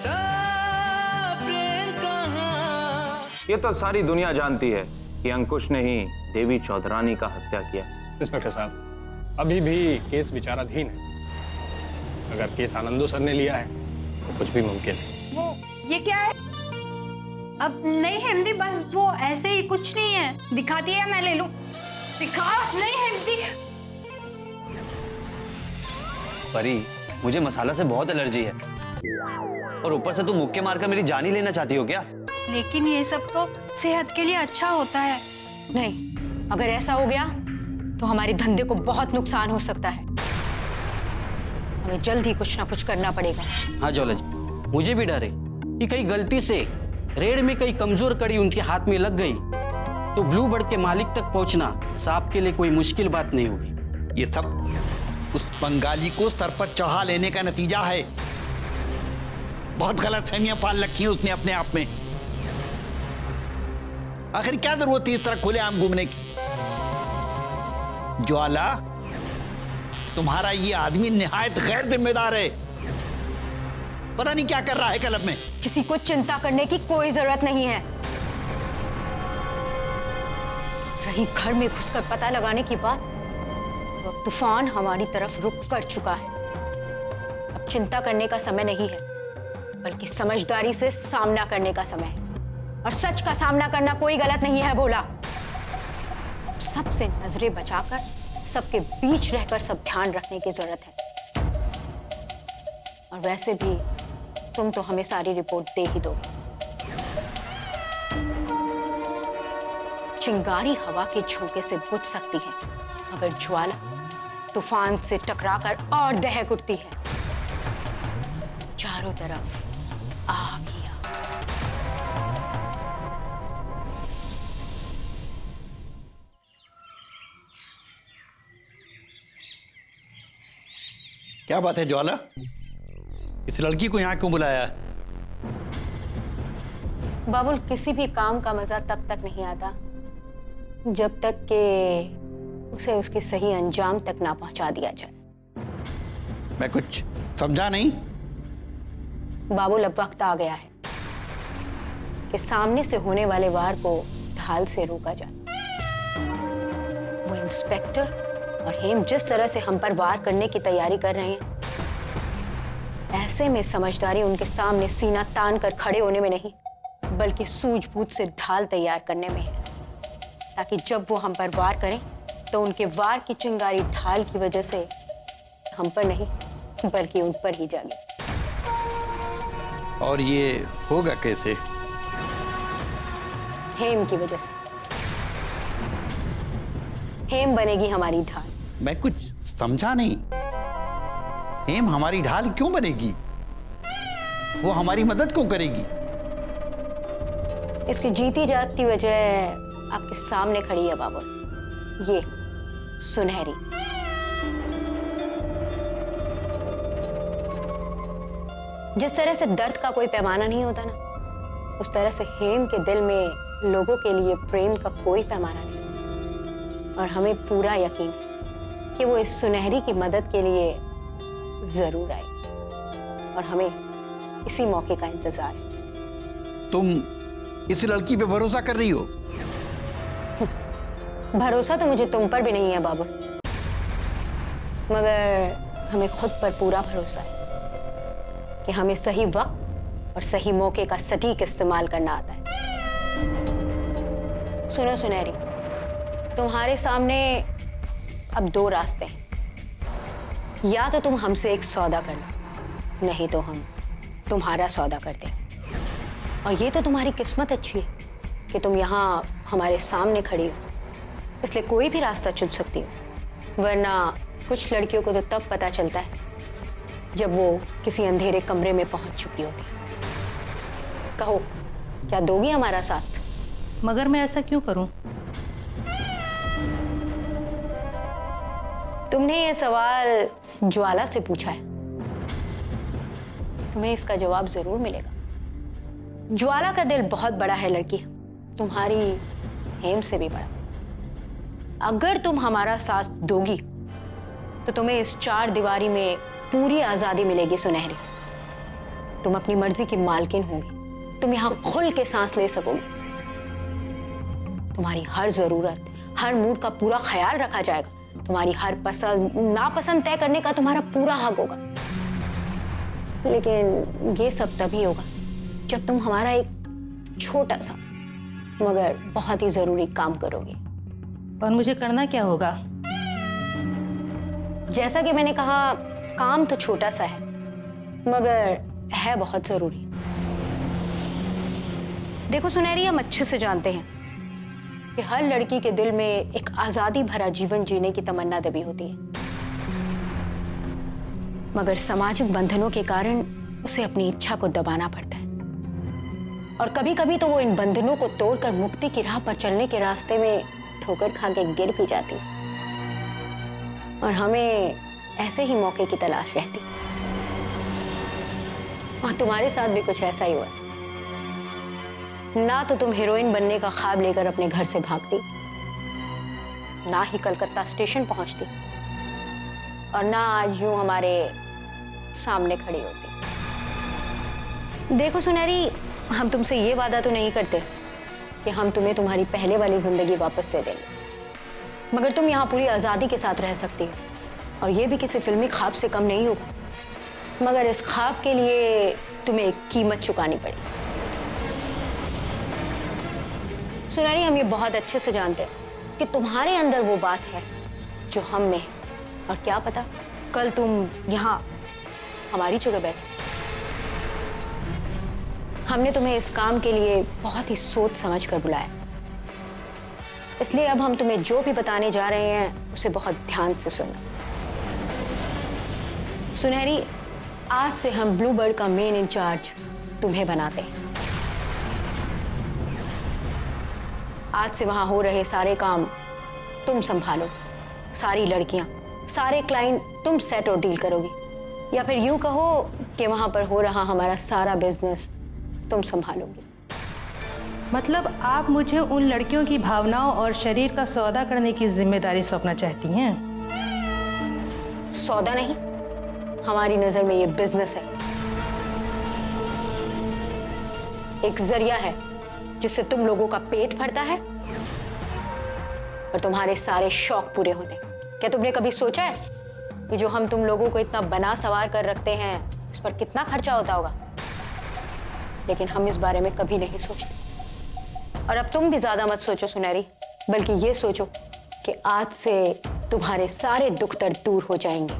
ऐसा प्रेम कहाँ। ये तो सारी दुनिया जानती है कि अंकुश ने ही देवी चौधरानी का हत्या किया। इंस्पेक्टर साहब, अभी भी केस विचाराधीन है। अगर केस आनंदो सर ने लिया है तो कुछ भी मुमकिन है। वो ये क्या है? अब नहीं हिमदी, बस वो ऐसे ही, कुछ नहीं है। दिखाती है, मैं ले लूं। दिखा। नहीं हिमदी। परी, मुझे मसाला से बहुत एलर्जी है और ऊपर से तुम मुक्के मारकर मेरी जान ही लेना चाहती हो क्या? लेकिन ये सब तो सेहत के लिए अच्छा होता है। नहीं, अगर ऐसा हो गया तो हमारे धंधे को बहुत नुकसान हो सकता है। हमें जल्द ही कुछ ना कुछ करना पड़ेगा। हाँ जोला जी, मुझे भी डर है कि कहीं गलती से रेड में कई कमजोर कड़ी उनके हाथ में लग गई तो ब्लू बर्ड के मालिक तक पहुंचना साहब के लिए कोई मुश्किल बात नहीं होगी। ये सब उस बंगाली को सर पर चढ़ा लेने का नतीजा है। बहुत गलत फहमियां पाल रखी हैं उसने अपने आप में। आखिर क्या जरूरत थी इस तरह खुलेआम घूमने की? ज्वाला, तुम्हारा ये आदमी निहायत गैर जिम्मेदार है। पता नहीं क्या कर रहा है क्लब में। किसी को चिंता करने की कोई जरूरत नहीं है। रही घर में घुसकर पता लगाने की बात, तो अब तूफान हमारी तरफ रुख कर चुका है। अब चिंता करने का समय नहीं है, बल्कि समझदारी से सामना करने का समय है। और सच का सामना करना कोई गलत नहीं है भोला। सबसे नजरें बचाकर, सबके बीच रहकर सब ध्यान रखने की जरूरत है। और वैसे भी तुम तो हमें सारी रिपोर्ट दे ही दोगे। चिंगारी हवा के झोंके से बुझ सकती है, मगर ज्वाला तूफान से टकराकर और दहक उठती है। चारों तरफ आग ही आग। क्या बात है ज्वाला? इस लड़की को यहाँ क्यों बुलाया? बाबुल, किसी भी काम का मजा तब तक नहीं आता जब तक कि उसे उसके सही अंजाम तक ना पहुंचा दिया जाए। मैं कुछ समझा नहीं। बाबुल, अब वक्त आ गया है कि सामने से होने वाले वार को ढाल से रोका जाए। वो इंस्पेक्टर और हेम जिस तरह से हम पर वार करने की तैयारी कर रहे हैं, ऐसे में समझदारी उनके सामने सीना तान कर खड़े होने में नहीं, बल्कि सूझबूझ से ढाल तैयार करने में है, ताकि जब वो हम पर वार करें तो उनके वार की चिंगारी ढाल की वजह से हम पर नहीं, बल्कि उन पर ही जागे। और ये होगा कैसे? हेम की वजह से। हेम बनेगी हमारी ढाल। मैं कुछ समझा नहीं। हेम हमारी ढाल क्यों बनेगी? वो हमारी मदद क्यों करेगी? इसकी जीती जागती वजह आपके सामने खड़ी है बाबुल। ये सुनहरी। जिस तरह से दर्द का कोई पैमाना नहीं होता ना, उस तरह से हेम के दिल में लोगों के लिए प्रेम का कोई पैमाना नहीं। और हमें पूरा यकीन है कि वो इस सुनहरी की मदद के लिए जरूर आए, और हमें इसी मौके का इंतजार है। तुम इस लड़की पे भरोसा कर रही हो? भरोसा तो मुझे तुम पर भी नहीं है बाबू, मगर हमें खुद पर पूरा भरोसा है कि हमें सही वक्त और सही मौके का सटीक इस्तेमाल करना आता है। सुनो सुनहरी, तुम्हारे सामने अब दो रास्ते हैं। या तो तुम हमसे एक सौदा कर लो, नहीं तो हम तुम्हारा सौदा कर देंगे। और ये तो तुम्हारी किस्मत अच्छी है कि तुम यहाँ हमारे सामने खड़ी हो, इसलिए कोई भी रास्ता चुन सकती हो। वरना कुछ लड़कियों को तो तब पता चलता है जब वो किसी अंधेरे कमरे में पहुंच चुकी होती। कहो, क्या दोगी हमारा साथ? मगर मैं ऐसा क्यों करूं? तुमने ये सवाल ज्वाला से पूछा है, तुम्हें इसका जवाब जरूर मिलेगा। ज्वाला का दिल बहुत बड़ा है लड़की, तुम्हारी हेम से भी बड़ा। अगर तुम हमारा साथ दोगी तो तुम्हें इस चार दीवारी में पूरी आजादी मिलेगी सुनहरी। तुम अपनी मर्जी की मालकिन होगी। तुम यहाँ खुल के सांस ले सकोगी। तुम्हारी हर जरूरत, हर मूड का पूरा ख्याल रखा जाएगा। तुम्हारी हर पसंद नापसंद तय करने का तुम्हारा पूरा हक होगा। लेकिन ये सब तभी होगा जब तुम हमारा एक छोटा सा मगर बहुत ही जरूरी काम करोगे। और मुझे करना क्या होगा? जैसा कि मैंने कहा, काम तो छोटा सा है मगर है बहुत जरूरी। देखो सुनहरी, हम अच्छे से जानते हैं कि हर लड़की के दिल में एक आजादी भरा जीवन जीने की तमन्ना दबी होती है, मगर सामाजिक बंधनों के कारण उसे अपनी इच्छा को दबाना पड़ता है। और कभी कभी तो वो इन बंधनों को तोड़कर मुक्ति की राह पर चलने के रास्ते में ठोकर खा के गिर भी जाती है। और हमें ऐसे ही मौके की तलाश रहती। और तुम्हारे साथ भी कुछ ऐसा ही हुआ। ना तो तुम हीरोइन बनने का ख्वाब लेकर अपने घर से भागती, ना ही कलकत्ता स्टेशन पहुंचती, और ना आज यूं हमारे सामने खड़ी होती। देखो सुनहरी, हम तुमसे ये वादा तो नहीं करते कि हम तुम्हें तुम्हारी पहले वाली जिंदगी वापस दे देंगे, मगर तुम यहाँ पूरी आजादी के साथ रह सकती हो, और ये भी किसी फिल्मी ख्वाब से कम नहीं होगा। मगर इस ख्वाब के लिए तुम्हें एक कीमत चुकानी पड़ेगी। सुनहरी, हम ये बहुत अच्छे से जानते हैं कि तुम्हारे अंदर वो बात है जो हम में है, और क्या पता कल तुम यहाँ हमारी जगह बैठे। हमने तुम्हें इस काम के लिए बहुत ही सोच समझ कर बुलाया, इसलिए अब हम तुम्हें जो भी बताने जा रहे हैं उसे बहुत ध्यान से सुनना। सुनहरी, आज से हम ब्लू बर्ड का मेन इंचार्ज तुम्हें बनाते हैं। आज से वहां हो रहे सारे काम तुम संभालो, सारी लड़कियां, सारे क्लाइंट तुम सेट और डील करोगी, या फिर यूं कहो कि वहां पर हो रहा हमारा सारा बिजनेस तुम संभालोगी। मतलब आप मुझे उन लड़कियों की भावनाओं और शरीर का सौदा करने की जिम्मेदारी सौंपना चाहती हैं? सौदा नहीं, हमारी नजर में ये बिजनेस है, एक जरिया है जिससे तुम लोगों का पेट भरता है और तुम्हारे सारे शौक पूरे होते हैं। क्या तुमने कभी सोचा है कि जो हम तुम लोगों को इतना बना सवार कर रखते हैं, इस पर कितना खर्चा होता होगा? लेकिन हम इस बारे में कभी नहीं सोचते। और अब तुम भी ज्यादा मत सोचो सुनहरी, बल्कि ये सोचो कि आज से तुम्हारे सारे दुख दर्द दूर हो जाएंगे।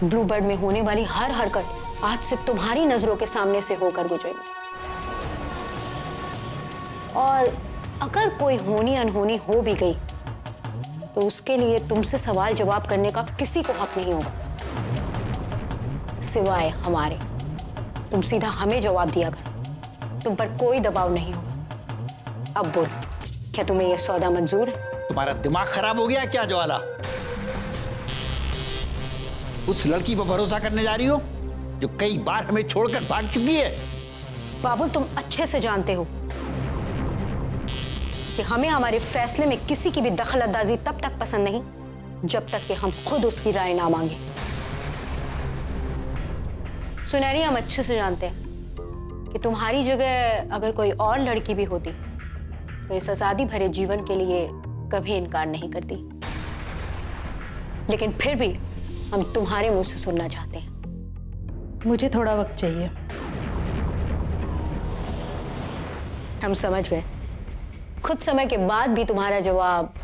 ब्लू बर्ड में होने वाली हर हरकत आज से तुम्हारी नजरों के सामने से होकर गुजरेगी। और अगर कोई होनी अनहोनी हो भी गई तो उसके लिए तुमसे सवाल जवाब करने का किसी को हक नहीं होगा सिवाय हमारे। तुम सीधा हमें जवाब दिया करो, तुम पर कोई दबाव नहीं होगा। अब बोल, क्या तुम्हें यह सौदा मंजूर है? तुम्हारा दिमाग खराब हो गया क्या ज्वाला? उस लड़की पर भरोसा करने जा रही हो जो कई बार हमें छोड़कर भाग चुकी है? बाबुल, तुम अच्छे से जानते हो कि हमें हमारे फैसले में किसी की भी दखलअंदाजी तब तक पसंद नहीं जब तक कि हम खुद उसकी राय ना मांगे। सुनहरी, हम अच्छे से जानते हैं कि तुम्हारी जगह अगर कोई और लड़की भी होती तो इस आजादी भरे जीवन के लिए कभी इनकार नहीं करती। लेकिन फिर भी हम तुम्हारे मुंह से सुनना चाहते हैं। मुझे थोड़ा वक्त चाहिए। हम समझ गए। खुद समय के बाद भी तुम्हारा जवाब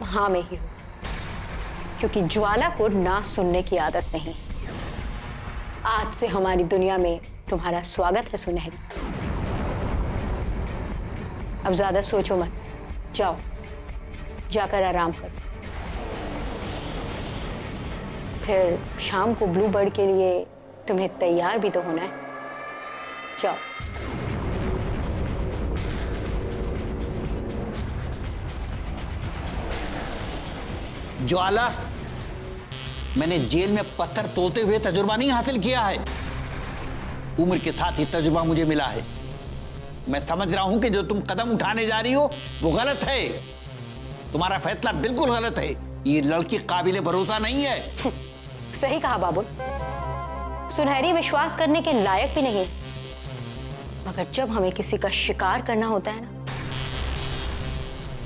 हाँ में ही हो, क्योंकि ज्वाला को ना सुनने की आदत नहीं। आज से हमारी दुनिया में तुम्हारा स्वागत है सुनहरी। अब ज्यादा सोचो मत, जाओ जाकर आराम करो। फिर शाम को ब्लू बर्ड के लिए तुम्हें तैयार भी तो होना है। जाओ। ज्वाला, मैंने जेल में पत्थर तोड़ते हुए तजुर्बा नहीं हासिल किया है, उम्र के साथ ही तजुर्बा मुझे मिला है। मैं समझ रहा हूं कि जो तुम कदम उठाने जा रही हो वो गलत है। तुम्हारा फैसला बिल्कुल गलत है। ये लड़की काबिले भरोसा नहीं है। सही कहा बाबुल। सुनहरी विश्वास करने के लायक भी नहीं, मगर जब हमें किसी का शिकार करना होता है ना,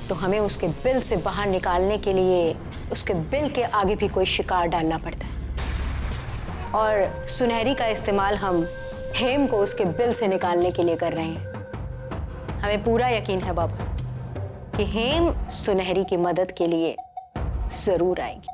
तो हमें उसके बिल से बाहर निकालने के लिए उसके बिल के आगे भी कोई शिकार डालना पड़ता है। और सुनहरी का इस्तेमाल हम हेम को उसके बिल से निकालने के लिए कर रहे हैं। हमें पूरा यकीन है बाबू कि हेम सुनहरी की मदद के लिए जरूर आएगी।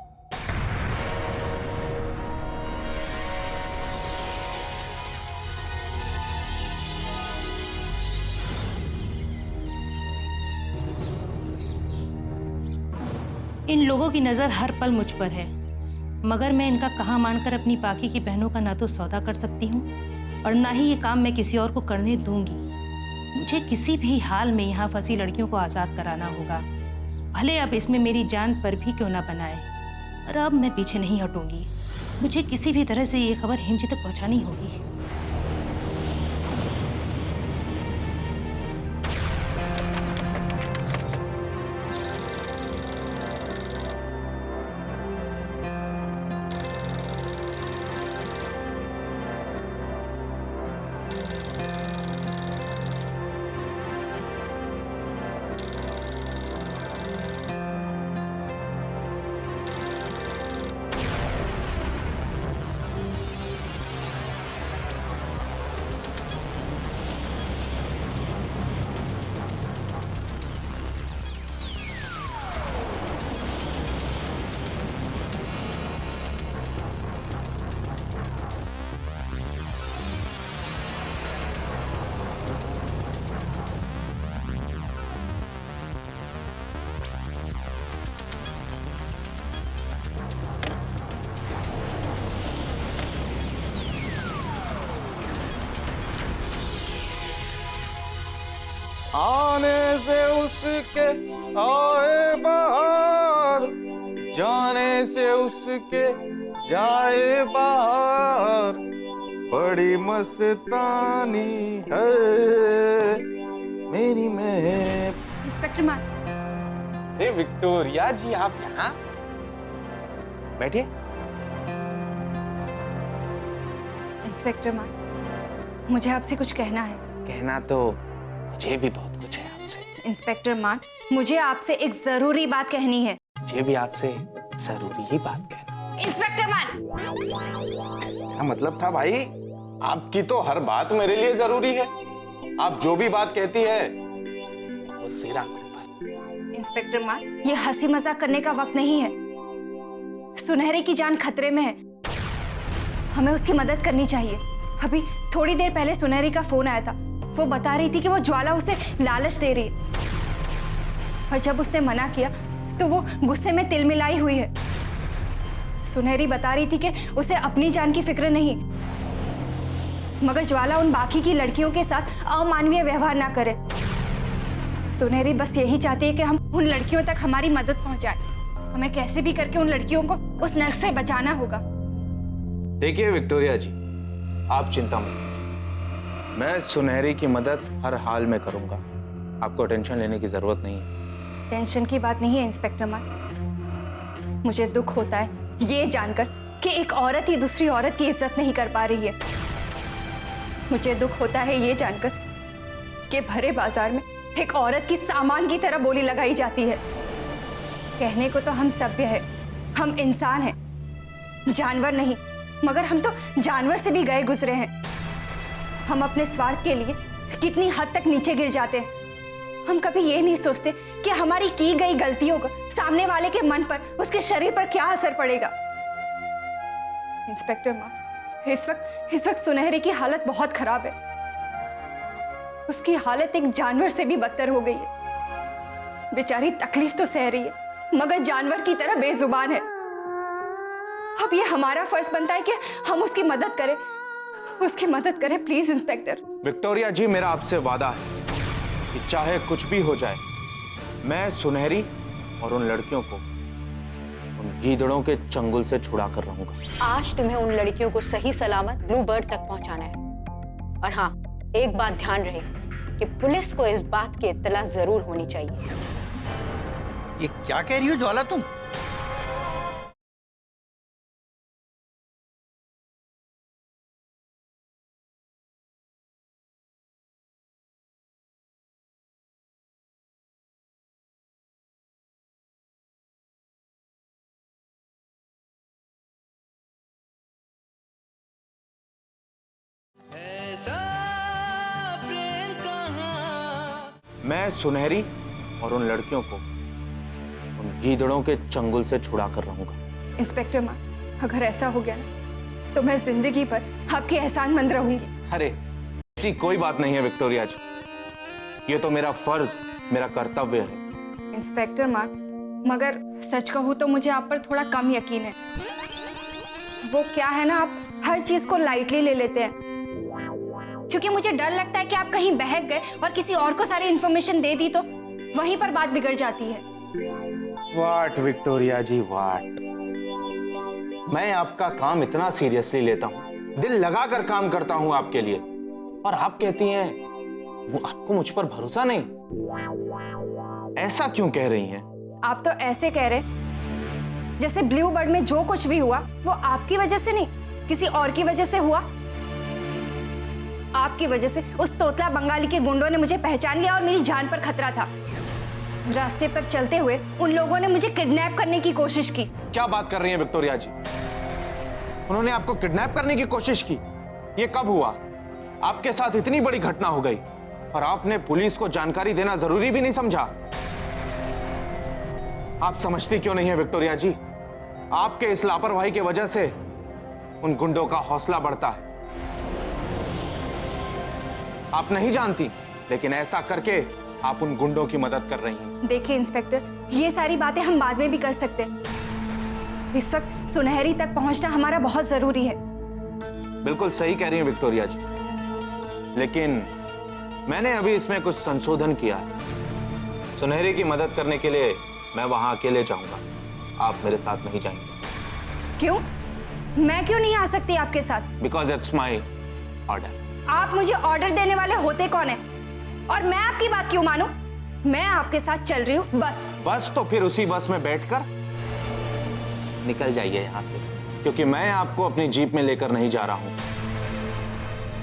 इन लोगों की नज़र हर पल मुझ पर है, मगर मैं इनका कहाँ मानकर अपनी बाकी की बहनों का ना तो सौदा कर सकती हूँ और ना ही ये काम मैं किसी और को करने दूंगी। मुझे किसी भी हाल में यहाँ फंसी लड़कियों को आज़ाद कराना होगा, भले अब इसमें मेरी जान पर भी क्यों ना बनाए। और अब मैं पीछे नहीं हटूंगी। मुझे किसी भी तरह से ये खबर हेम जी तक पहुँचानी होगी। आने से उसके आए बाहर, जाने से उसके जाए बाहर, बड़ी मस्तानी है मेरी में। इंस्पेक्टर मान, अरे विक्टोरिया जी, आप यहाँ बैठिए। इंस्पेक्टर मान, मुझे आपसे कुछ कहना है। कहना तो मुझे भी बहुत कुछ है आपसे। इंस्पेक्टर मान, मुझे आपसे एक जरूरी बात कहनी है। मुझे भी आपसे जरूरी ही बात कहना। इंस्पेक्टर मान, क्या मतलब था भाई? आपकी तो हर बात मेरे लिए जरूरी है। आप जो भी बात कहती है वो सिर आंखों पर। इंस्पेक्टर मान, ये हंसी मजाक करने का वक्त नहीं है। सुनहरे की जान खतरे में है, हमें उसकी मदद करनी चाहिए। अभी थोड़ी देर पहले सुनहरी का फोन आया था। वो बता रही थी कि वो ज्वाला उसे लालच दे रही है, और जब उसने मना किया तो वो गुस्से में तिलमिलाई हुई है। सुनहरी बता रही थी कि उसे अपनी जान की फिक्र नहीं, मगर ज्वाला उन बाकी की लड़कियों के साथ अमानवीय व्यवहार ना करे। सुनहरी बस यही चाहती है कि हम उन लड़कियों तक हमारी मदद पहुंचाए। हमें कैसे भी करके उन लड़कियों को उस नर्क से बचाना होगा। देखिए विक्टोरिया जी, आप चिंता मत कीजिए, मैं सुनहरी की मदद हर हाल में करूंगा। आपको टेंशन लेने की जरूरत नहीं है। टेंशन की बात नहीं है इंस्पेक्टर मान, मुझे दुख होता है ये जानकर कि एक औरत ही दूसरी औरत की इज्जत नहीं कर पा रही है। मुझे दुख होता है ये जानकर कि भरे बाजार में एक औरत की सामान की तरह बोली लगाई जाती है। कहने को तो हम सभ्य है, हम इंसान हैं, जानवर नहीं, मगर हम तो जानवर से भी गए गुजरे हैं। हम अपने स्वार्थ के लिए कितनी हद तक नीचे गिर जाते हैं। हम कभी ये नहीं सोचते कि हमारी की गई गलतियों का सामने वाले के मन पर, उसके शरीर पर क्या असर पड़ेगा। इंस्पेक्टर मान, इस वक्त सुनहरी की हालत बहुत खराब है। उसकी हालत एक जानवर से भी बदतर हो गई है। बेचारी तकलीफ तो सह रही है, मगर जानवर की तरह बेजुबान है। अब ये हमारा फर्ज बनता है कि हम उसकी मदद करें, उसकी मदद करें। Please inspector. विक्टोरिया जी, मेरा आपसे वादा है कि चाहे कुछ भी हो जाए, मैं सुनहरी और उन लड़कियों को उन गीदड़ों के चंगुल से छुड़ा कर रहूंगा। आज तुम्हें उन लड़कियों को सही सलामत ब्लू बर्ड तक पहुंचाना है। और हाँ, एक बात ध्यान रहे कि पुलिस को इस बात की इत्तला जरूर होनी चाहिए। ये क्या कह रही हो ज्वाला तुम? ऐसा प्रेम कहाँ। मैं सुनहरी और उन लड़कियों को उन गीदड़ों के चंगुल से छुड़ा कर रहूंगा। इंस्पेक्टर मान, अगर ऐसा हो गया ना तो मैं जिंदगी भर आपकी एहसानमंद रहूंगी। अरे ऐसी कोई बात नहीं है विक्टोरिया जी, ये तो मेरा फर्ज, मेरा कर्तव्य है। इंस्पेक्टर मान, मगर सच कहूँ तो मुझे आप पर थोड़ा कम यकीन है। वो क्या है ना, आप हर चीज को लाइटली ले लेते हैं, क्योंकि मुझे डर लगता है कि आप कहीं बहक गए और किसी और को सारी इंफॉर्मेशन दे दी तो वहीं पर बात बिगड़ जाती है। वाट विक्टोरिया जी वाट, मैं आपका काम इतना सीरियसली लेता हूँ, दिल लगाकर काम करता हूँ आपके लिए, और आप कहती हैं वो आपको मुझ पर भरोसा नहीं। ऐसा क्यों कह रही हैं? आप तो ऐसे कह रहे जैसे ब्लू बर्ड में जो कुछ भी हुआ वो आपकी वजह से नहीं, किसी और की वजह से हुआ। आपकी वजह से उस तोतला बंगाली के गुंडों ने मुझे पहचान लिया और मेरी जान पर खतरा था। रास्ते पर चलते हुए उन लोगों ने मुझे किडनैप करने की कोशिश की। क्या बात कर रही हैं विक्टोरिया जी? उन्होंने आपको किडनैप करने की कोशिश की? ये कब हुआ? आपके साथ इतनी बड़ी घटना हो गई और आपने पुलिस को जानकारी देना जरूरी भी नहीं समझा। आप समझती क्यों नहीं है विक्टोरिया जी? आपके इस लापरवाही की वजह से उन गुंडों का हौसला बढ़ता है। आप नहीं जानती, लेकिन ऐसा करके आप उन गुंडों की मदद कर रही हैं। देखिए इंस्पेक्टर, ये सारी बातें हम बाद में भी कर सकते हैं। इस वक्त सुनहरी तक पहुंचना हमारा बहुत जरूरी है। बिल्कुल सही कह रही हैं विक्टोरिया जी, लेकिन मैंने अभी इसमें कुछ संशोधन किया है। सुनहरी की मदद करने के लिए मैं वहां अकेले जाऊंगा, आप मेरे साथ नहीं जाएंगे। क्यों? मैं क्यों नहीं आ सकती आपके साथ? Because it's my order. आप मुझे ऑर्डर देने वाले होते कौन है? और मैं आपकी बात क्यों मानूं? मैं आपके साथ चल रही हूँ बस तो फिर उसी बस में बैठकर निकल जाइए यहां से, क्योंकि मैं आपको अपनी जीप में लेकर नहीं जा रहा हूं।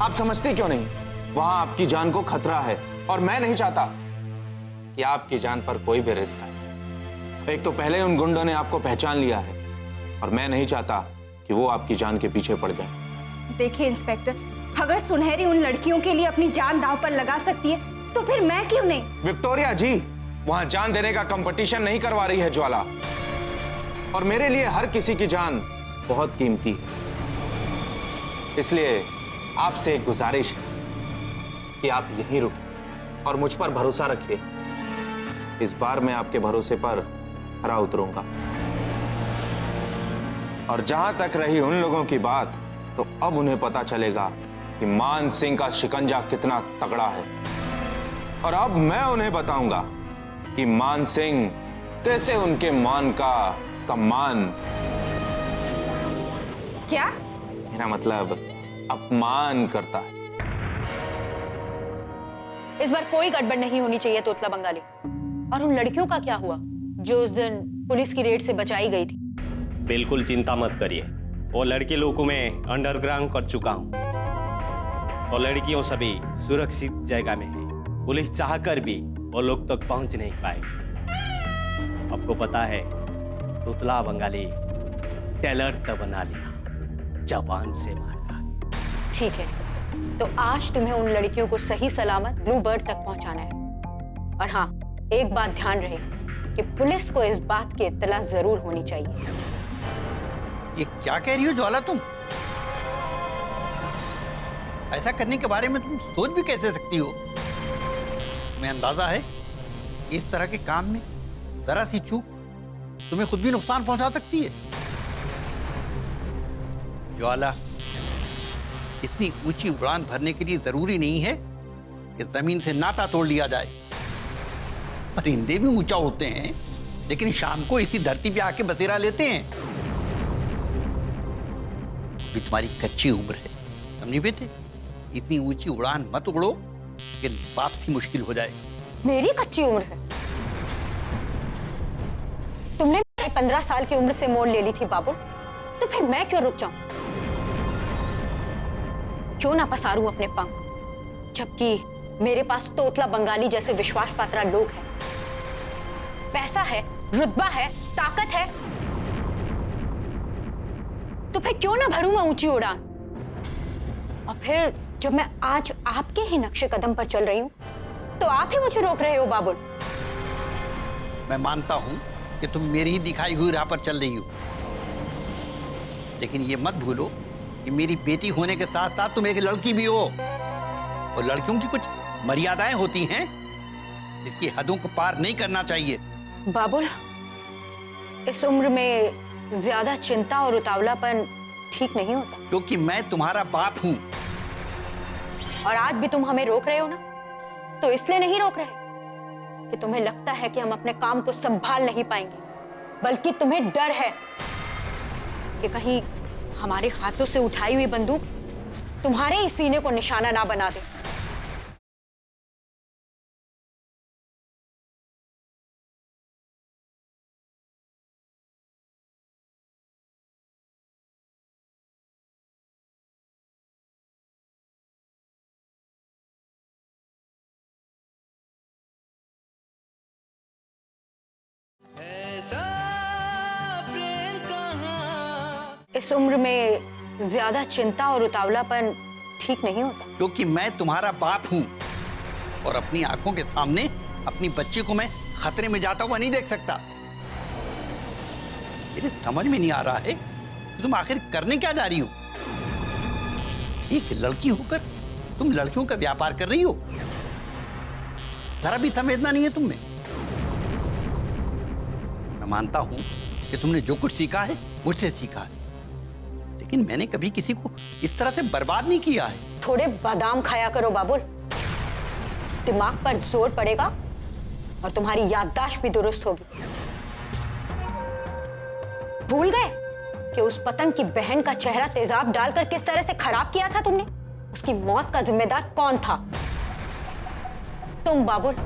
आप समझते क्यों नहीं? वहां आपकी जान को खतरा है और मैं नहीं चाहता कि आपकी जान पर कोई भी रिस्क आए। एक तो पहले उन गुंडों ने आपको पहचान लिया है और मैं नहीं चाहता कि वो आपकी जान के पीछे पड़ जाए। देखिए इंस्पेक्टर, अगर सुनहरी उन लड़कियों के लिए अपनी जान दांव पर लगा सकती है तो फिर मैं क्यों नहीं? विक्टोरिया जी, वहां जान देने का कंपटीशन नहीं करवा रही है ज्वाला, और मेरे लिए हर किसी की जान बहुत कीमती है। इसलिए आपसे एक गुजारिश है कि आप यहीं रुकिए और मुझ पर भरोसा रखिए। इस बार मैं आपके भरोसे पर खरा उतरूंगा। और जहां तक रही उन लोगों की बात, तो अब उन्हें पता चलेगा कि मान सिंह का शिकंजा कितना तगड़ा है, और अब मैं उन्हें बताऊंगा कि मान सिंह कैसे उनके मान का सम्मान, क्या? मेरा मतलब अपमान करता है। इस बार कोई गड़बड़ नहीं होनी चाहिए तोतला बंगाली। और उन लड़कियों का क्या हुआ जो उस दिन पुलिस की रेड से बचाई गई थी? बिल्कुल चिंता मत करिए, वो लड़के लोगों को मैं अंडरग्राउंड कर चुका हूँ और लड़कियों सभी सुरक्षित जगह में है। पुलिस चाहकर भी वो लोग तक पहुंच नहीं पाए। आपको पता है, तोतला बंगाली टेलर तो बना लिया, जबान से मार खा। ठीक है, तो आज तुम्हें उन लड़कियों को सही सलामत ब्लू बर्ड तक पहुंचाना है। और हाँ, एक बात ध्यान रहे कि पुलिस को इस बात की इत्तला जरूर होनी चाहिए। ये क्या कह रही हो ज्वाला तुम? ऐसा करने के बारे में तुम सोच भी कैसे सकती हो? तुम्हें अंदाजा है इस तरह के काम में जरा सी चूक तुम्हें खुद भी नुकसान पहुंचा सकती है। ज्वाला, इतनी ऊंची उड़ान भरने के लिए जरूरी नहीं है कि जमीन से नाता तोड़ लिया जाए। परिंदे भी ऊंचा होते हैं, लेकिन शाम को इसी धरती पे आके बसेरा लेते हैं। भी तुम्हारी कच्ची उम्र है, समझी बेटे? इतनी ऊंची उड़ान मत उड़ो कि वापसी मुश्किल हो जाए। मेरी कच्ची उम्र है? तुमने 15 साल की उम्र से मोड़ ले ली थी बाबुल, तो फिर मैं क्यों रुक जाऊं? क्यों ना पसारूं अपने पंख, जबकि मेरे पास तोतला बंगाली जैसे विश्वास पात्रा लोग हैं, पैसा है, रुतबा है, ताकत है। तो फिर क्यों ना भरूं मैं ऊंची उड़ान? और फिर जब मैं आज आपके ही नक्शे कदम पर चल रही हूँ तो आप ही मुझे रोक रहे हो बाबुल। मैं मानता हूं कि तुम मेरी ही दिखाई हुई राह पर चल रही हो, लेकिन ये मत भूलो कि मेरी बेटी होने के साथ साथ तुम एक लड़की भी हो, और लड़कियों की कुछ मर्यादाएं होती हैं जिसकी हदों को पार नहीं करना चाहिए। बाबुल, इस उम्र में ज्यादा चिंता और उतावलापन ठीक नहीं होता। क्योंकि मैं तुम्हारा बाप हूं। और आज भी तुम हमें रोक रहे हो ना, तो इसलिए नहीं रोक रहे कि तुम्हें लगता है कि हम अपने काम को संभाल नहीं पाएंगे, बल्कि तुम्हें डर है कि कहीं हमारे हाथों से उठाई हुई बंदूक तुम्हारे ही सीने को निशाना ना बना दे। ऐसा प्रेम कहाँ। इस उम्र में ज्यादा चिंता और उतावलापन ठीक नहीं होता। क्योंकि मैं तुम्हारा बाप हूं और अपनी आंखों के सामने अपनी बच्ची को मैं खतरे में जाता हुआ नहीं देख सकता। मेरे समझ में नहीं आ रहा है कि तुम आखिर करने क्या जा रही हो। एक लड़की होकर तुम लड़कियों का व्यापार कर रही हो, जरा भी संवेदना नहीं है तुम में। मैं मानता हूं कि तुमने जो कुछ सीखा है मुझसे सीखा है, लेकिन मैंने कभी किसी को इस तरह से बर्बाद नहीं किया है। थोड़े बादाम खाया करो बाबुल, दिमाग पर जोर पड़ेगा और तुम्हारी याददाश्त भी दुरुस्त होगी। भूल गए कि उस पतंग की बहन का चेहरा तेजाब डालकर किस तरह से खराब किया था तुमने? उसकी मौत का जिम्मेदार कौन था? तुम बाबुल।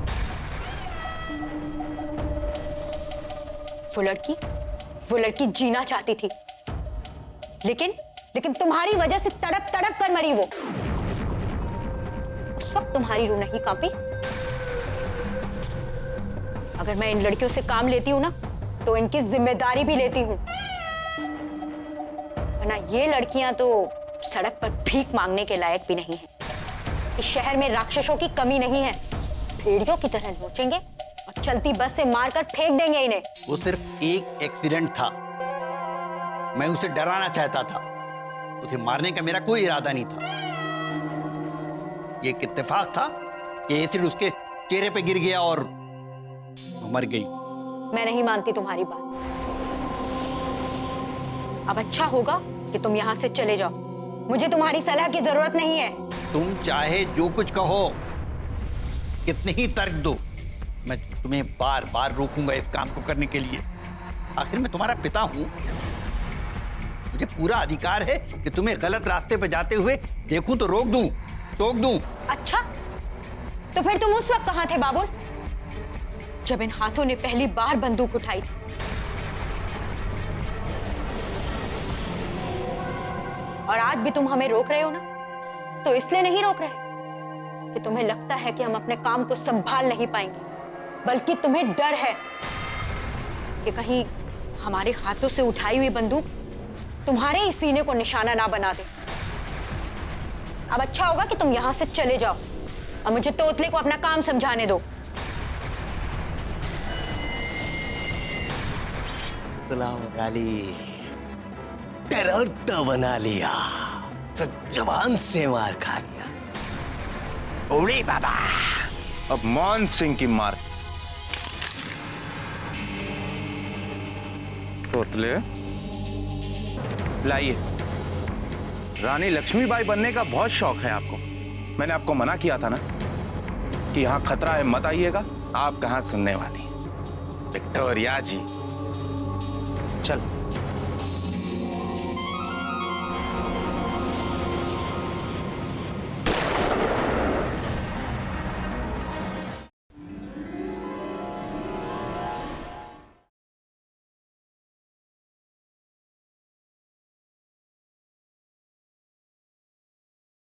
वो लड़की जीना चाहती थी, लेकिन तुम्हारी वजह से तड़प तड़प कर मरी वो। उस वक्त तुम्हारी रूह नहीं कांपी? अगर मैं इन लड़कियों से काम लेती हूं ना, तो इनकी जिम्मेदारी भी लेती हूं, वरना ये लड़कियां तो सड़क पर भीख मांगने के लायक भी नहीं हैं। इस शहर में राक्षसों की कमी नहीं है, भेड़ियों की तरह नोचेंगे और चलती बस से मारकर फेंक देंगे इन्हें। वो सिर्फ एक एक्सीडेंट था, मैं उसे डराना चाहता था, उसे मारने का मेरा कोई इरादा नहीं था। ये एक इत्तेफाक था कि एसिड उसके चेहरे पे गिर गया और वो मर गई। मैं नहीं मानती तुम्हारी बात। अब अच्छा होगा कि तुम यहां से चले जाओ, मुझे तुम्हारी सलाह की जरूरत नहीं है। तुम चाहे जो कुछ कहो, कितने ही तर्क दो, मैं तुम्हें बार बार रोकूंगा इस काम को करने के लिए। आखिर मैं तुम्हारा पिता हूं, मुझे पूरा अधिकार है कि तुम्हें गलत रास्ते पर जाते हुए देखूं तो रोक दूं, टोक दूं। अच्छा, तो फिर तुम उस वक्त कहां थे बाबुल, जब इन हाथों ने पहली बार बंदूक उठाई थी? और आज भी तुम हमें रोक रहे हो ना, तो इसलिए नहीं रोक रहे कि तुम्हें लगता है कि हम अपने काम को संभाल नहीं पाएंगे, बल्कि तुम्हें डर है कि कहीं हमारे हाथों से उठाई हुई बंदूक तुम्हारे ही सीने को निशाना ना बना दे। अब अच्छा होगा कि तुम यहां से चले जाओ और मुझे तोतले को अपना काम समझाने दो। बना ली, टेरर तो बना लिया, जवान से मार खा गया। उड़ी बाबा, अब मान सिंह की मार। तोतले लाइए। रानी लक्ष्मीबाई बनने का बहुत शौक है आपको। मैंने आपको मना किया था ना कि यहां खतरा है, मत आइएगा। आप कहां सुनने वाली। विक्टोरिया जी, चल।